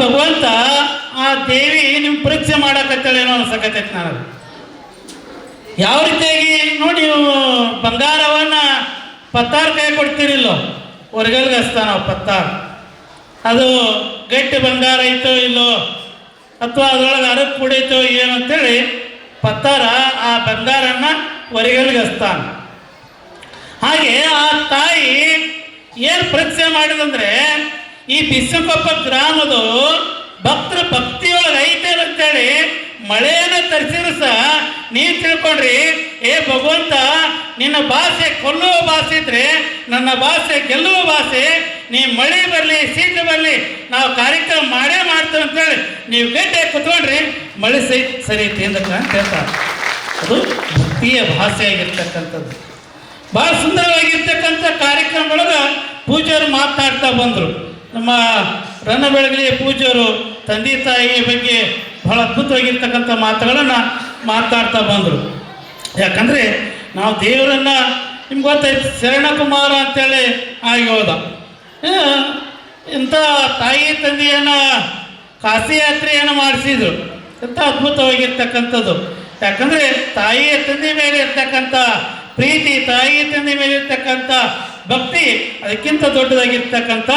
ಭಗವಂತ ಆ ದೇವಿ ನಿಮ್ಮ ಪರೀಕ್ಷೆ ಮಾಡಕತ್ತೇಳೇನೋ ಅನ್ಸಕತ್ತೈತಿ ನನಗೆ. ಯಾವ ರೀತಿಯಾಗಿ ನೋಡಿ, ನೀವು ಬಂಗಾರವನ್ನು ಪತ್ತಾರು ಕೈ ಕೊಡ್ತೀರಿಲ್ಲೋ, ಹೊರಗಲ್ಗೆ ಹಚ್ತಾನ ಪತ್ತಾರು. ಅದು ಗಟ್ಟಿ ಬಂಗಾರ ಐತೋ ಇಲ್ಲೋ, ಅಥವಾ ಅದರೊಳಗೆ ಅರಕು ಕುಡೈತೋ ಏನು ಅಂತೇಳಿ ಪತ್ತಾರ ಆ ಬಂಗಾರನ ಹೊರಗಲ್ಗೆ ಹಚ್ತಾನ. ಹಾಗೆ ಆ ತಾಯಿ ಏನು ಪರೀಕ್ಷೆ ಮಾಡಿದಂದ್ರೆ, ಈ ಬಿಸಕೊಪ್ಪ ಗ್ರಾಮದ ಭಕ್ತರ ಭಕ್ತಿಯೊಳಗೆ ಐತೆ ಅಂತೇಳಿ ಮಳೆಯನ್ನು ತರಿಸಿದ್ರು ಸಹ ನೀವು ತಿಳ್ಕೊಂಡ್ರಿ, ಏ ಭಗವಂತ ನಿನ್ನ ಭಾಷೆ ಕೊಲ್ಲುವ ಭಾಷೆ ಇದ್ರೆ ನನ್ನ ಭಾಷೆ ಗೆಲ್ಲುವ ಭಾಷೆ, ನೀ ಮಳೆ ಬರಲಿ ಶೀತ ಬರಲಿ ನಾವು ಕಾರ್ಯಕ್ರಮ ಮಾಡೇ ಮಾಡ್ತೇವೆ ಅಂತೇಳಿ ನೀವು ಗಟ್ಟಿಯಾಗಿ ಕುತ್ಕೊಂಡ್ರಿ, ಮಳೆ ಸರಿಯುತ್ತೆ ಅಂತ ಹೇಳ್ತಾರೆ. ಅದು ಭಕ್ತಿಯ ಭಾಷೆಯಾಗಿರ್ತಕ್ಕಂಥದ್ದು. ಭಾಳ ಸುಂದರವಾಗಿರ್ತಕ್ಕಂಥ ಕಾರ್ಯಕ್ರಮದೊಳಗೆ ಪೂಜಾರು ಮಾತನಾಡ್ತಾ ಬಂದರು. ನಮ್ಮ ರನ್ನಬೆಳಗಲಿ ಪೂಜಾರು ತಂದೆ ತಾಯಿಯ ಬಗ್ಗೆ ಬಹಳ ಅದ್ಭುತವಾಗಿರ್ತಕ್ಕಂಥ ಮಾತುಗಳನ್ನು ಮಾತಾಡ್ತಾ ಬಂದರು. ಯಾಕಂದರೆ ನಾವು ದೇವರನ್ನು ನಿಮ್ಗೆ ಗೊತ್ತಾಯ್ತು, ಶರಣಕುಮಾರ ಅಂತೇಳಿ ಆಗಿ ಹೋದ. ಇಂಥ ತಾಯಿ ತಂದೆಯನ್ನು ಕಾಶಿ ಯಾತ್ರೆಯನ್ನು ಮಾಡಿಸಿದ್ರು. ಎಂಥ ಅದ್ಭುತವಾಗಿರ್ತಕ್ಕಂಥದ್ದು. ಯಾಕಂದರೆ ತಾಯಿಯ ತಂದೆ ಮೇಲೆ ಇರ್ತಕ್ಕಂಥ ಪ್ರೀತಿ, ತಾಯಿ ತಂದೆ ಮೇಲೆ ಇರ್ತಕ್ಕಂಥ ಭಕ್ತಿ, ಅದಕ್ಕಿಂತ ದೊಡ್ಡದಾಗಿರ್ತಕ್ಕಂಥ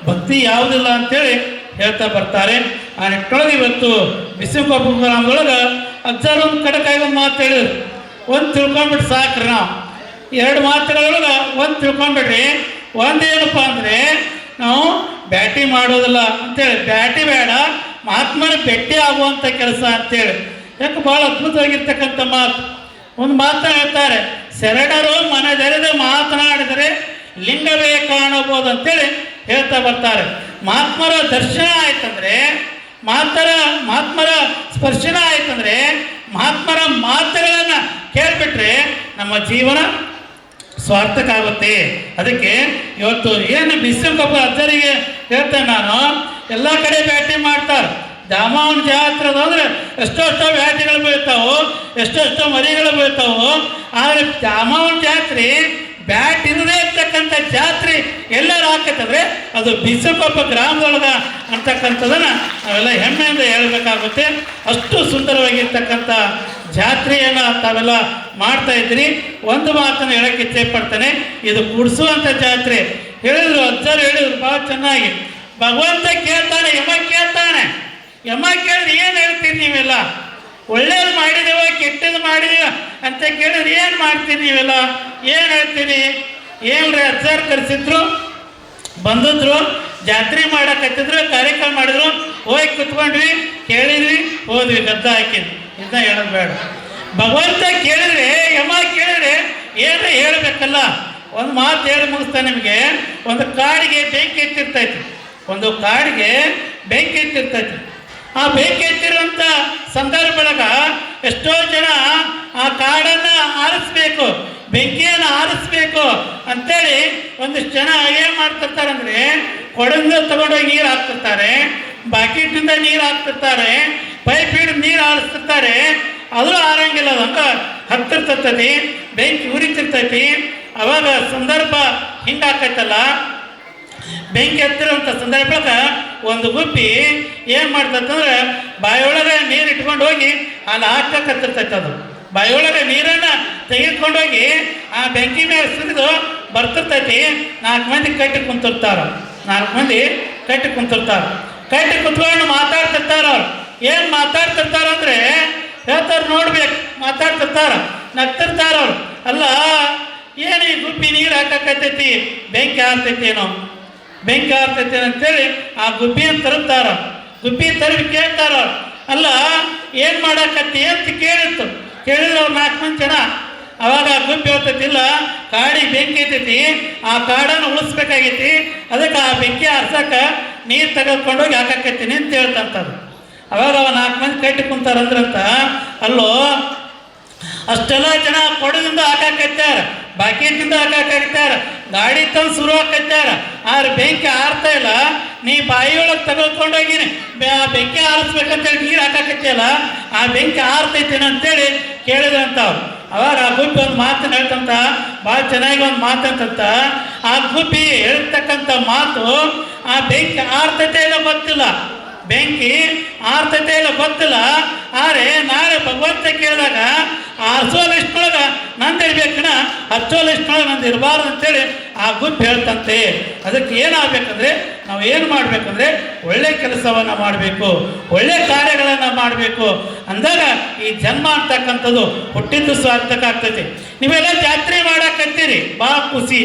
ಭಕ್ತಿ ಯಾವುದಿಲ್ಲ ಅಂತೇಳಿ ಹೇಳ್ತಾ ಬರ್ತಾರೆ. ಆ ನಿಟ್ಟೊಳಗೆ ಇವತ್ತು ಬಿಸಿಕೊಪ್ಪ ಗ್ರಾಮದೊಳಗೆ ಅಜ್ಜಾರು ಒಂದು ಕಡಕಾಯಿ ಒಂದು ಮಾತು ಹೇಳಿದ್ರು. ಒಂದು ತಿಳ್ಕೊಂಬಿಟ್ಟು ಸಾಕ್ರಿ, ನಾವು ಎರಡು ಮಾತುಗಳೊಳಗೆ ಒಂದು ತಿಳ್ಕೊಂಬಿಡ್ರಿ. ಒಂದೇನಪ್ಪ ಅಂದರೆ, ನಾವು ಬ್ಯಾಟಿ ಮಾಡೋದಿಲ್ಲ ಅಂತೇಳಿ, ಬ್ಯಾಟಿ ಬೇಡ ಮಹಾತ್ಮನ ಭೇಟಿ ಆಗುವಂಥ ಕೆಲಸ ಅಂತೇಳಿ. ಯಾಕೆ ಭಾಳ ಅದ್ಭುತವಾಗಿರ್ತಕ್ಕಂಥ ಮಾತು. ಒಂದು ಮಾತು ಹೇಳ್ತಾರೆ, ಶರಣರು ಮನದೆರೆದು ಮಾತನಾಡಿದರೆ ಲಿಂಗವೇ ಕಾಣಬಹುದು ಅಂತೇಳಿ ಹೇಳ್ತಾ ಬರ್ತಾರೆ. ಮಹಾತ್ಮರ ದರ್ಶನ ಆಯ್ತಂದ್ರೆ, ಮಹಾತ್ಮರ ಸ್ಪರ್ಶನ ಆಯ್ತಂದ್ರೆ, ಮಹಾತ್ಮರ ಮಾತುಗಳನ್ನು ಕೇಳಿಬಿಟ್ರೆ ನಮ್ಮ ಜೀವನ ಸ್ವಾರ್ಥಕ ಆಗುತ್ತೆ. ಅದಕ್ಕೆ ಇವತ್ತು ಏನು ಬಿಸಿಕೊಪ್ಪ ಅಜ್ಜರಿಗೆ ಹೇಳ್ತೇನೆ ನಾನು, ಎಲ್ಲ ಕಡೆ ಬ್ಯಾಟಿ ಮಾಡ್ತಾರೆ. ದಾಮವನ ಜಾತ್ರೆ ಅಂದರೆ ಎಷ್ಟೋ ಬ್ಯಾಟಿಗಳು ಬೀಳ್ತಾವೆ, ಎಷ್ಟೋ ಮರಿಗಳು ಬೀಳ್ತಾವೆ. ಆದರೆ ದಾಮವನ ಜಾತ್ರೆ ಬ್ಯಾಟ್ ಇರದೇ ಇರ್ತಕ್ಕಂಥ ಜಾತ್ರೆ ಎಲ್ಲರೂ ಹಾಕತ್ತಂದ್ರೆ ಅದು ಬಿಸಿಕೊಪ್ಪ ಗ್ರಾಮದೊಳಗೆ ಅಂತಕ್ಕಂಥದನ್ನು ನಾವೆಲ್ಲ ಹೆಮ್ಮೆಯಿಂದ ಹೇಳಬೇಕಾಗುತ್ತೆ. ಅಷ್ಟು ಸುಂದರವಾಗಿರ್ತಕ್ಕಂಥ ಜಾತ್ರೆಯನ್ನು ತಾವೆಲ್ಲ ಮಾಡ್ತಾ ಇದ್ದೀರಿ. ಒಂದು ಮಾತನ್ನು ಹೇಳೋಕ್ಕೆ ಇಚ್ಛೆ ಪಡ್ತಾನೆ, ಇದು ಕುಡಿಸುವಂಥ ಜಾತ್ರೆ. ಹೇಳಿದ್ರು ಅಜ್ಜರು, ಹೇಳಿದ್ರು ಭಾಳ ಚೆನ್ನಾಗಿ. ಭಗವಂತ ಕೇಳ್ತಾನೆ, ಯಮ ಕೇಳ್ತಾನೆ. ಯಮ ಕೇಳಿದ್ರೆ ಏನು ಹೇಳ್ತೀರಿ ನೀವೆಲ್ಲ? ಒಳ್ಳೇದು ಮಾಡಿದೇವ ಕೆಟ್ಟದ್ದು ಮಾಡಿದೇವ ಅಂತ ಕೇಳಿದ್ರೆ ಏನು ಮಾಡ್ತೀರಿ ನೀವೆಲ್ಲ? ಏನು ಹೇಳ್ತೀರಿ? ಏನ್ರಿ ಅಜ್ಜಾರು ಕರೆಸಿದ್ರು, ಬಂದಿದ್ರು, ಜಾತ್ರೆ ಮಾಡಕತ್ತಿದ್ರು, ಕಾರ್ಯಕ್ರಮ ಮಾಡಿದ್ರು, ಹೋಗಿ ಕುತ್ಕೊಂಡ್ವಿ, ಕೇಳಿದ್ವಿ, ಹೋದ್ವಿ, ಗದ್ದ ಹಾಕಿದ್ವಿ. ಇದನ್ನ ಹೇಳೋದು ಬೇಡ. ಭಗವಂತ ಕೇಳಿದ್ರೆ, ಯಮ ಕೇಳಿದ್ರೆ ಏನು ಹೇಳಬೇಕಲ್ಲ. ಒಂದು ಮಾತು ಹೇಳಿ ಮುಗಿಸ್ತಾ ನಿಮಗೆ. ಒಂದು ಕಾಡಿಗೆ ಬೆಂಕಿ ಎತ್ತಿರ್ತೈತಿ, ಒಂದು ಕಾಡಿಗೆ ಬೆಂಕಿ ಎತ್ತಿರ್ತೈತಿ. ಆ ಬೆಂಕಿ ಎತ್ತಿರುವಂಥ ಸಂದರ್ಭದೊಳಗ ಎಷ್ಟೋ ಜನ ಆ ಕಾಡನ್ನು ಆರಿಸ್ಬೇಕು, ಬೆಂಕಿಯನ್ನು ಆರಿಸ್ಬೇಕು ಅಂತೇಳಿ ಒಂದಿಷ್ಟು ಜನ ಏನು ಮಾಡ್ತಿರ್ತಾರೆ ಅಂದರೆ, ಕೊಡಂದು ತಗೊಂಡೋಗಿ ನೀರು ಹಾಕ್ತಿರ್ತಾರೆ, ಬಾಕೆಟ್ನಿಂದ ನೀರು ಹಾಕ್ತಿರ್ತಾರೆ, ಪೈಪ್ ಹಿಡಿದು ನೀರು ಆರಿಸ್ತಿರ್ತಾರೆ. ಆದರೂ ಆರಂಗಿಲ್ಲ, ಅದು ಹಂಗೆ ಹತ್ತಿರ್ತೈತಿ, ಬೆಂಕಿ ಉರಿತಿರ್ತೈತಿ. ಅವಾಗ ಸಂದರ್ಭ ಹಿಂಗಾಕೈತಲ್ಲ, ಬೆಂಕಿ ಹತ್ತಿರೋಂಥ ಸಂದರ್ಭಕ್ಕೆ ಒಂದು ಗುಬ್ಬಿ ಏನು ಮಾಡ್ತಂದ್ರೆ, ಬಾಯಿಯೊಳಗೆ ನೀರು ಇಟ್ಕೊಂಡು ಹೋಗಿ ಅಲ್ಲಿ ಹಾಕಕತ್ತಿರ್ತೈತೆ. ಅದು ಬಾಯಿಯೊಳಗೆ ನೀರನ್ನು ತೆಗೆದುಕೊಂಡೋಗಿ ಆ ಬೆಂಕಿ ಮೇಲೆ ಸುರಿದು ಬರ್ತಿರ್ತೈತಿ. 4 ಮಂದಿ ಕಟ್ಟಿ ಕುಂತಿರ್ತಾರೆ, 4 ಮಂದಿ ಕಟ್ಟಿ ಕುಂತಿರ್ತಾರೆ. ಕಟ್ಟಿ ಕುತ್ಕೊಂಡು ಮಾತಾಡ್ತಿರ್ತಾರ. ಅವ್ರು ಏನು ಮಾತಾಡ್ತಿರ್ತಾರಂದ್ರೆ ಹೇಳ್ತಾರೆ, ನೋಡ್ಬೇಕು, ಮಾತಾಡ್ತಿರ್ತಾರ, ನಗ್ತಿರ್ತಾರ. ಅವ್ರು ಅಲ್ಲ, ಏನು ಈ ಗುಬ್ಬಿ ನೀರು ಹಾಕಕತ್ತೈತಿ, ಬೆಂಕಿ ಹಾರ್ತೈತೇನೋ, ಬೆಂಕಿ ಹಾರ್ತೈತಿ ಅಂತೇಳಿ ಆ ಗುಬ್ಬಿಯನ್ನು ತರುತ್ತಾರ. ಗುಬ್ಬಿ ತರವಿ ಕೇಳ್ತಾರ. ಅಲ್ಲ, ಏನು ಮಾಡಾಕತ್ತಿ ಅಂತ ಕೇಳಿತ್ತು. ಕೇಳಿದ್ರು ಅವ್ರು 4 ಮಂದಿ ಜನ. ಅವಾಗ ಆ ಗುಬ್ಬಿ ಹೇಳ್ತೈತಿಲ್ಲ, ಕಾಡಿಗೆ ಬೆಂಕಿ ಐತೈತಿ, ಆ ಕಾಡನ್ನು ಉಳಿಸ್ಬೇಕಾಗೈತಿ, ಅದಕ್ಕೆ ಆ ಬೆಂಕಿ ಆರ್ಸಕ್ಕೆ ನೀರು ತೆಗೆದುಕೊಂಡೋಗಿ ಹಾಕಕತ್ತೀನಿ ಅಂತ ಹೇಳ್ತಂಥದ್ದು. ಅವಾಗ ಅವ 4 ಮಂದಿ ಕಟ್ಟಿ ಕುಂತಾರಂದ್ರಂತ. ಅಲ್ಲೋ, ಅಷ್ಟೆಲ್ಲ ಜನ ಕೊಡದಿಂದ ಹಾಕಾಕತ್ಯಾರ, ಬಾಕೀಟಿಂದ ಹಾಕಾಕತ್ಯಾರ, ಗಾಡಿ ತಂದು ಶುರು ಹಾಕತ್ಯಾರ. ಆದ್ರೆ ಬೆಂಕಿ ಆರ್ತಾ ಇಲ್ಲ. ನೀ ಬಾಯಿಯೊಳಗೆ ತೆಗೆದುಕೊಂಡೋಗಿ ಬೆಂಕಿ ಆರಿಸ್ಬೇಕಂತೇಳಿ ನೀರು ಹಾಕಾಕತ್ತಿಯಲ್ಲ, ಆ ಬೆಂಕಿ ಆರ್ತೈತೇನ ಅಂತೇಳಿ ಕೇಳಿದ್ರಂತವ್ರು. ಅವಾಗ ಆ ಗುಬ್ಬಿ ಒಂದು ಮಾತನ್ನು ಹೇಳ್ತಂತ, ಭಾಳ ಚೆನ್ನಾಗಿ ಒಂದು ಮಾತಂತ. ಆ ಗುಬ್ಬಿ ಹೇಳ್ತಕ್ಕಂಥ ಮಾತು, ಆ ಬೆಂಕಿ ಆರ್ತೈತೆ ಇಲ್ಲ ಗೊತ್ತಿಲ್ಲ, ಬೆಂಕಿ ಆರ್ತತೆ ಇಲ್ಲ ಗೊತ್ತಿಲ್ಲ. ಆದರೆ ನಾಳೆ ಭಗವಂತ ಕೇಳಿದಾಗ ಆರಿಸೋ ಲಿಸ್ಟ್ನೊಳಗೆ ನಂದು ಇರ್ಬೇಕಣ, ಹಚ್ಚೋ ಲಿಸ್ಟ್ನೊಳಗೆ ನಂದು ಇರಬಾರ್ದು ಅಂತೇಳಿ ಆ ಗುಂಪು ಹೇಳ್ತಂತೆ. ಅದಕ್ಕೆ ಏನಾಗಬೇಕಂದ್ರೆ ನಾವು ಏನು ಮಾಡಬೇಕಂದ್ರೆ ಒಳ್ಳೆ ಕೆಲಸವನ್ನು ಮಾಡಬೇಕು, ಒಳ್ಳೆ ಕಾರ್ಯಗಳನ್ನು ಮಾಡಬೇಕು. ಅಂದಾಗ ಈ ಜನ್ಮ ಅಂತಕ್ಕಂಥದ್ದು ಹುಟ್ಟಿದ್ದು ಸ್ವಾರ್ಥಕ್ಕಾಗ್ತೈತಿ. ನೀವೆಲ್ಲ ಜಾತ್ರೆ ಮಾಡಾಕತ್ತೀರಿ, ಭಾಳ ಖುಷಿ.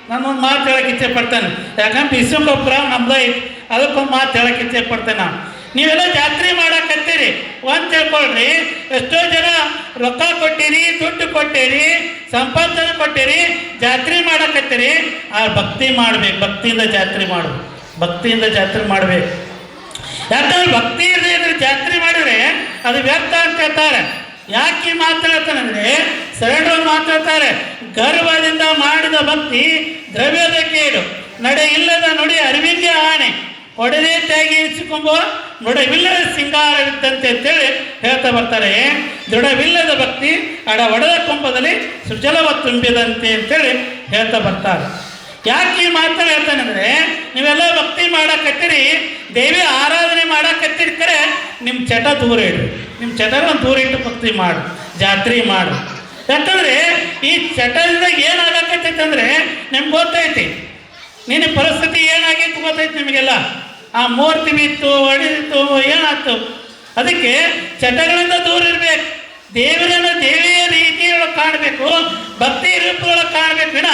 ನಾನೊಂದು ಮಾತು ಹೇಳಕ್ಕೆ ಇಚ್ಛೆ ಪಡ್ತೇನೆ, ಯಾಕಂದ್ರೆ ಬಿಸುಗೊಬ್ಬರ ನಮ್ದು ಐತಿ, ಅದಕ್ಕೊಂದು ಮಾತು ಹೇಳಕ್ಕೆ ಇಚ್ಛೆ ಪಡ್ತೇನೆ ನಾನು. ನೀವೆಲ್ಲ ಜಾತ್ರೆ ಮಾಡಾಕತ್ತೀರಿ, ಒಂದು ತಿಳ್ಕೊಳ್ರಿ, ಎಷ್ಟೋ ಜನ ರೊಕ್ಕ ಕೊಟ್ಟಿರಿ, ದುಡ್ಡು ಕೊಟ್ಟಿರಿ, ಸಂಪಾದನೆ ಕೊಟ್ಟಿರಿ, ಜಾತ್ರೆ ಮಾಡಾಕತ್ತೀರಿ. ಆ ಭಕ್ತಿ ಮಾಡ್ಬೇಕು, ಭಕ್ತಿಯಿಂದ ಜಾತ್ರೆ ಮಾಡ್ಬೇಕು, ಭಕ್ತಿಯಿಂದ ಜಾತ್ರೆ ಮಾಡ್ಬೇಕು. ಯಾಕಂದ್ರೆ ಭಕ್ತಿ ಇದ್ರೆ ಜಾತ್ರೆ ಮಾಡಿದ್ರೆ ಅದು ವ್ಯರ್ಥ ಅಂತ ಹೇಳ್ತಾರೆ. ಯಾಕೆ ಮಾತಾಡ್ತಾನಂದ್ರೆ ಶರಣರು ಮಾತಾಡ್ತಾರೆ, ಗರ್ವದಿಂದ ಮಾಡಿದ ಭಕ್ತಿ ದ್ರವ್ಯದ ಕೇಡು, ನಡೆ ಇಲ್ಲದ ನುಡಿ ಅರಿವಿಗೆ ಆಣೆ, ಒಡನೆ ತ್ಯಾಗಿಸಿಕೊಂಬುವ ದೃಢವಿಲ್ಲದ ಸಿಂಗಾರವಿದ್ದಂತೆ ಅಂತೇಳಿ ಹೇಳ್ತಾ ಬರ್ತಾರೆ. ದೃಢವಿಲ್ಲದ ಭಕ್ತಿ ಒಡೆದ ಕೊಂಬದಲ್ಲಿ ಸುಜಲವ ತುಂಬಿದಂತೆ ಅಂತೇಳಿ ಹೇಳ್ತಾ ಬರ್ತಾರೆ. ಯಾಕೆ ಈ ಮಾತನ್ನು ಹೇಳ್ತಾನಂದ್ರೆ, ನೀವೆಲ್ಲ ಭಕ್ತಿ ಮಾಡಾಕತ್ತೀರಿ, ದೇವಿ ಆರಾಧನೆ ಮಾಡಾಕತ್ತೀರಿ, ಕರೆ ನಿಮ್ಮ ಚಟ ದೂರ ಇಡ್ರಿ, ನಿಮ್ಮ ಚಟವನ್ನು ದೂರ ಇಟ್ಟು ಭಕ್ತಿ ಮಾಡು, ಜಾತ್ರೆ ಮಾಡು. ಯಾಕಂದ್ರೆ ಈ ಚಟದಿಂದ ಏನಾಗತ್ತೈತೆ ಅಂದ್ರೆ ನಿಮ್ಗೆ ಗೊತ್ತೈತಿ, ನಿನ್ನ ಪರಿಸ್ಥಿತಿ ಏನಾಗಿತ್ತು ಗೊತ್ತೈತಿ ನಿಮಗೆಲ್ಲ. ಆ ಮೂರ್ತಿ ಬಿತ್ತು, ಹೊಡೆದಿತ್ತು, ಏನಾಯ್ತು. ಅದಕ್ಕೆ ಚಟಗಳಿಂದ ದೂರ ಇರಬೇಕು, ದೇವರನ್ನು ದೇವಿಯ ರೀತಿಯೊಳಗೆ ಕಾಣಬೇಕು, ಭಕ್ತಿ ರೂಪದೊಳಗೆ ಕಾಣಬೇಕು. ವಿನ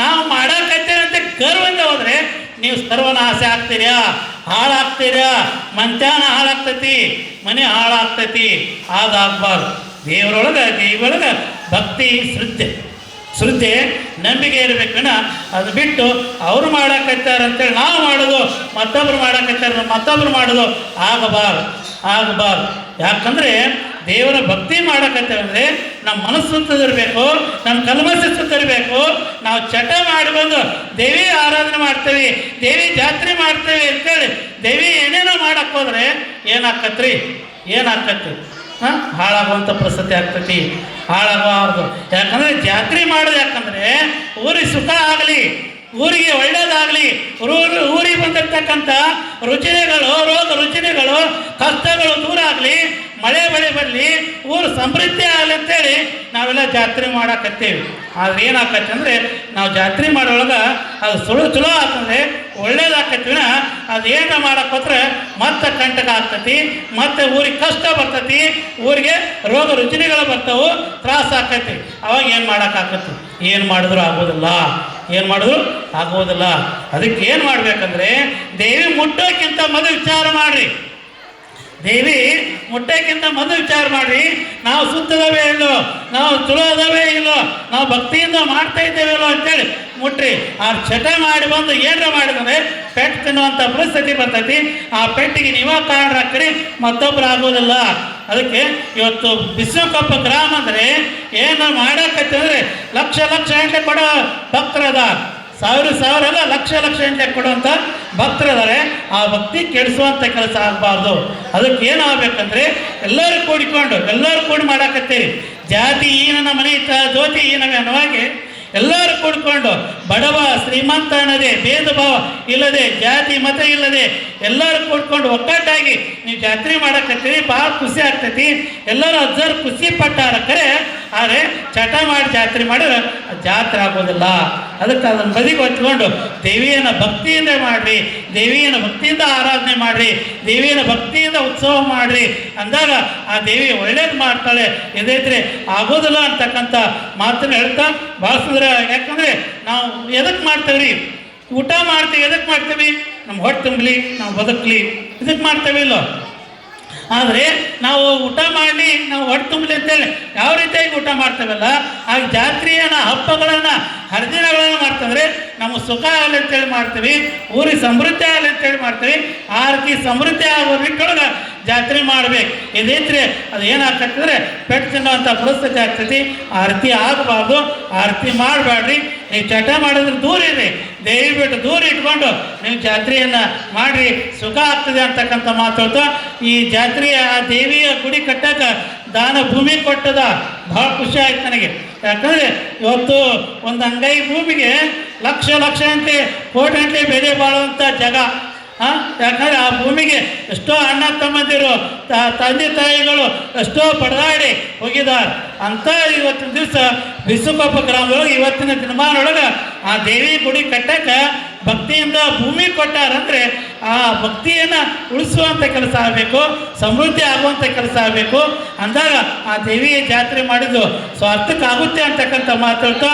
ನಾವು ಮಾಡಾಕತ್ತೀರಂತೆ ಗರ್ವದಿಂದ ಹೋದ್ರೆ ನೀವು ಸರ್ವನಾಶ ಆಗ್ತೀರ್ಯಾ, ಹಾಳಾಗ್ತೀರ್ಯಾ, ಮಂತ್ಯಾನ ಹಾಳಾಗ್ತೈತಿ, ಮನೆ ಹಾಳಾಗ್ತೈತಿ. ಅದಾಗಬಾರ್ದು. ದೇವರೊಳಗೆ ಭಕ್ತಿ ಶ್ರದ್ಧೆ ನಂಬಿಕೆ ಇರಬೇಕನ್ನ. ಅದು ಬಿಟ್ಟು ಅವ್ರು ಮಾಡಾಕತ್ತಾರೆ ಅಂತೇಳಿ ನಾವು ಮಾಡೋದು, ಮತ್ತೊಬ್ರು ಮಾಡಾಕತ್ತಾರೆ ಮತ್ತೊಬ್ರು ಮಾಡೋದು ಆಗಬಾರ್ದು. ಯಾಕಂದರೆ ದೇವರ ಭಕ್ತಿ ಮಾಡಕತ್ತೇವೆ ಅಂದರೆ ನಮ್ಮ ಮನಸ್ಸು ಸುತ್ತದಿರಬೇಕು, ನಮ್ಮ ಕಲ್ಮಶ ಸುತ್ತದಿರಬೇಕು. ನಾವು ಚಟ ಮಾಡಿ ಬಂದು ದೇವಿ ಆರಾಧನೆ ಮಾಡ್ತೇವೆ, ದೇವಿ ಜಾತ್ರೆ ಮಾಡ್ತೇವೆ ಅಂತೇಳಿ ದೇವಿ ಏನೇನೋ ಮಾಡಕ್ಕೆ ಹೋದರೆ ಏನಾಕತ್ರಿ? ಹಾಳಾಗುವಂಥ ಪರಿಸ್ಥಿತಿ ಆಗ್ತೈತಿ. ಹಾಳಾಗಬಾರ್ದು. ಯಾಕಂದರೆ ಜಾತ್ರೆ ಮಾಡೋದು ಯಾಕಂದರೆ ಊರಿಗೆ ಸುಖ ಆಗಲಿ, ಊರಿಗೆ ಒಳ್ಳೇದಾಗಲಿ, ಊರಿಗೆ ಬಂದಿರ್ತಕ್ಕಂಥ ರುಚಿನೆಗಳು, ರೋಗ ರುಚಿನೆಗಳು, ಕಷ್ಟಗಳು ದೂರ ಆಗಲಿ, ಮಳೆ ಬೆಳೆ ಬರಲಿ, ಊರು ಸಮೃದ್ಧಿ ಆಗಲಿ ಅಂತೇಳಿ ನಾವೆಲ್ಲ ಜಾತ್ರೆ ಮಾಡಾಕತ್ತೀವಿ. ಆದ್ರೆ ಏನಾಕತ್ತೆ ಅಂದರೆ ನಾವು ಜಾತ್ರೆ ಮಾಡೋಳಗೆ ಅದು ಚಲೋ ಆಗ್ತದೆ, ಒಳ್ಳೇದಾಕತ್ತೀವಿನ ಅದು ಏನು ಮಾಡಕ್ಕೋದ್ರೆ ಮತ್ತೆ ಕಂಟಕ ಆಗ್ತತಿ, ಮತ್ತೆ ಊರಿಗೆ ಕಷ್ಟ ಬರ್ತತಿ, ಊರಿಗೆ ರೋಗ ರುಚಿನೆಗಳು ಬರ್ತಾವೆ, ತ್ರಾಸ ಆಕತಿ. ಅವಾಗ ಏನು ಮಾಡೋಕ್ಕಾಗತ್ತೆ? ಏನು ಮಾಡಿದ್ರು ಆಗೋದಿಲ್ಲ. ಅದಕ್ಕೆ ಏನು ಮಾಡ್ಬೇಕಂದ್ರೆ ದೇವಿ ಮುಟ್ಟೋಕ್ಕಿಂತ ಮೊದಲು ವಿಚಾರ ಮಾಡ್ರಿ, ವಿಚಾರ ಮಾಡ್ರಿ. ನಾವು ಸುತ್ತದವೇ ಇಲ್ಲೋ, ನಾವು ಚಲೋ ಅದಾವೇ ಇಲ್ಲೋ, ನಾವು ಭಕ್ತಿಯಿಂದ ಮಾಡ್ತಾ ಇದ್ದೇವಿಲ್ಲೋ ಅಂತೇಳಿ ಮುಟ್ರಿ. ಆ ಚಟ ಮಾಡಿ ಬಂದು ಏನರ ಮಾಡಿದ್ರೆ ಪೆಟ್ಟು ತಿನ್ನುವಂಥ ಪರಿಸ್ಥಿತಿ ಬರ್ತೈತಿ. ಆ ಪೆಟ್ಟಿಗೆ ನೀವೇ ಕಾರಣ ಕಡೆ ಮತ್ತೊಬ್ಬರು ಆಗೋದಿಲ್ಲ. ಅದಕ್ಕೆ ಇವತ್ತು ಬಿಸುಕೊಪ್ಪ ಗ್ರಾಮ ಅಂದರೆ ಏನು ಮಾಡಾಕತ್ತಂದ್ರೆ ಲಕ್ಷ ಗಂಟೆ ಕೊಡೋ ಭಕ್ತರದ, ಸಾವಿರ ಅಲ್ಲ, ಲಕ್ಷ ಗಂಟೆ ಕೊಡುವಂಥ ಭಕ್ತರಿದ್ದಾರೆ. ಆ ಭಕ್ತಿ ಕೆಡಿಸುವಂಥ ಕೆಲಸ ಆಗಬಾರ್ದು. ಅದಕ್ಕೆ ಏನಾಗಬೇಕಂದ್ರೆ ಎಲ್ಲರೂ ಕೂಡಿ ಮಾಡಾಕತ್ತೀರಿ. ಜಾತಿ ಈನನ ಮನೆ ಜ್ಯೋತಿ ಈನವೇ ಅನ್ನುವಾಗೆ ಎಲ್ಲರೂ ಕೂಡಿಕೊಂಡು ಬಡವ ಶ್ರೀಮಂತ ಅನ್ನೋದೇ ಭೇದ ಭಾವ ಇಲ್ಲದೆ, ಜಾತಿ ಮತ ಇಲ್ಲದೆ ಎಲ್ಲರೂ ಕೂಡ್ಕೊಂಡು ಒಗ್ಗಟ್ಟಾಗಿ ನೀವು ಜಾತ್ರೆ ಮಾಡಕತ್ತೀರಿ. ಭಾಳ ಖುಷಿ ಆಗ್ತೈತಿ. ಎಲ್ಲರೂ ಅಜ್ಜರು ಖುಷಿ ಪಟ್ಟಾರ ಕರೆ. ಆದರೆ ಚಟ ಮಾಡಿ ಜಾತ್ರೆ ಮಾಡಿದ್ರೆ ಜಾತ್ರೆ ಆಗೋದಿಲ್ಲ. ಅದಕ್ಕೆ ಅದನ್ನು ಬದಿಗೆ ಹೊತ್ಕೊಂಡು ದೇವಿಯನ್ನು ಭಕ್ತಿಯಿಂದ ಮಾಡಿರಿ, ದೇವಿಯನ್ನು ಭಕ್ತಿಯಿಂದ ಆರಾಧನೆ ಮಾಡಿರಿ, ದೇವಿಯನ್ನು ಭಕ್ತಿಯಿಂದ ಉತ್ಸವ ಮಾಡಿರಿ. ಅಂದಾಗ ಆ ದೇವಿ ಒಳ್ಳೇದು ಮಾಡ್ತಾಳೆ. ಎದೈತ್ರಿ ಆಗೋದಿಲ್ಲ ಅಂತಕ್ಕಂಥ ಮಾತನ್ನು ಹೇಳ್ತಾ ಭಾಳ ಸುಂದರ. ಯಾಕಂದರೆ ನಾವು ಎದಕ್ಕೆ ಮಾಡ್ತೇವ್ರಿ? ಊಟ ಮಾಡ್ತೀವಿ, ಎದಕ್ಕೆ ಮಾಡ್ತೀವಿ? ನಮ್ಮ ಹೊಟ್ಟೆ ತುಂಬಲಿ, ನಾವು ಬದುಕಲಿ, ಇದಕ್ಕೆ ಮಾಡ್ತೇವೆ ಇಲ್ಲೋ. ಆದರೆ ನಾವು ಊಟ ಮಾಡಲಿ, ನಾವು ಹೊಟ್ಟೆ ತುಂಬಲಿ ಅಂತೇಳಿ ಯಾವ ರೀತಿಯಾಗಿ ಊಟ ಮಾಡ್ತೇವಲ್ಲ, ಆಗ ಜಾತ್ರೆಯನ್ನು, ಹಬ್ಬಗಳನ್ನು, ಹರಿದಿನಗಳನ್ನು ಮಾಡ್ತಂದ್ರೆ ನಮಗೆ ಸುಖ ಆಗಲಿ ಅಂತೇಳಿ ಮಾಡ್ತೀವಿ, ಊರಿಗೆ ಸಮೃದ್ಧಿ ಆಗಲಿ ಅಂತೇಳಿ ಮಾಡ್ತೀವಿ. ಆ ರೀತಿ ಸಮೃದ್ಧಿ ಆಗೋ ನಿಟ್ಟೊಳಗೆ ಜಾತ್ರೆ ಮಾಡ್ಬೇಕು. ಇದೈತ್ರಿ ಅದು ಏನಾಗ್ತಂದ್ರೆ ಪೆಟ್ಟು ತಿನ್ನುವಂಥ ಪರಿಸ್ಥಿತಿ ಆಗ್ತೈತಿ. ಆ ರೀತಿ ಆಗಬಾರ್ದು, ಆ ರೀತಿ ಮಾಡಬೇಡ್ರಿ. ನೀವು ಚಟ ಮಾಡಿದ್ರೆ ದೂರ ಇರಿ, ದೇವಿ ಬಿಟ್ಟು ದೂರ ಇಟ್ಕೊಂಡು ನೀವು ಜಾತ್ರೆಯನ್ನು ಮಾಡಿರಿ, ಸುಖ ಆಗ್ತದೆ ಅಂತಕ್ಕಂಥ ಮಾತಾಡ್ತಾ ಈ ಜಾತ್ರೆಯ ಆ ದೇವಿಯ ಗುಡಿ ಕಟ್ಟಕ್ಕೆ ದಾನ ಭೂಮಿ ಕೊಟ್ಟದ ಭಾಳ ಖುಷಿ ಆಯ್ತು ನನಗೆ. ಯಾಕಂದರೆ ಇವತ್ತು ಒಂದು ಅಂಗೈ ಭೂಮಿಗೆ ಲಕ್ಷ ಗಂಟೆ ಕೋಟಿ ಗಂಟೆ ಬೆಲೆ ಬಾಳುವಂಥ ಜಾಗ. ಯಾಕಂದರೆ ಆ ಭೂಮಿಗೆ ಎಷ್ಟೋ ಅಣ್ಣ ತಮ್ಮಂದಿರು ತಂದೆ ತಾಯಿಗಳು ಎಷ್ಟೋ ಪಡೆದಾಡಿ ಹೋಗಿದ್ದಾರೆ ಅಂತ ಇವತ್ತಿನ ದಿವಸ ಬಿಸುಕೊಪ್ಪ ಗ್ರಾಮದೊಳಗೆ ಇವತ್ತಿನ ದಿನಮಾನೊಳಗೆ ಆ ದೇವಿ ಗುಡಿ ಕಟ್ಟಕ್ಕೆ ಭಕ್ತಿಯಿಂದ ಭೂಮಿ ಕೊಟ್ಟಾರಂದರೆ ಆ ಭಕ್ತಿಯನ್ನು ಉಳಿಸುವಂಥ ಕೆಲಸ ಆಗಬೇಕು, ಸಮೃದ್ಧಿ ಆಗುವಂಥ ಕೆಲಸ ಆಗಬೇಕು. ಅಂದಾಗ ಆ ದೇವಿಯ ಜಾತ್ರೆ ಮಾಡಿದ್ದು ಸ್ವಾರ್ಥಕ್ಕಾಗುತ್ತೆ ಅಂತಕ್ಕಂಥ ಮಾತಾಡ್ತಾ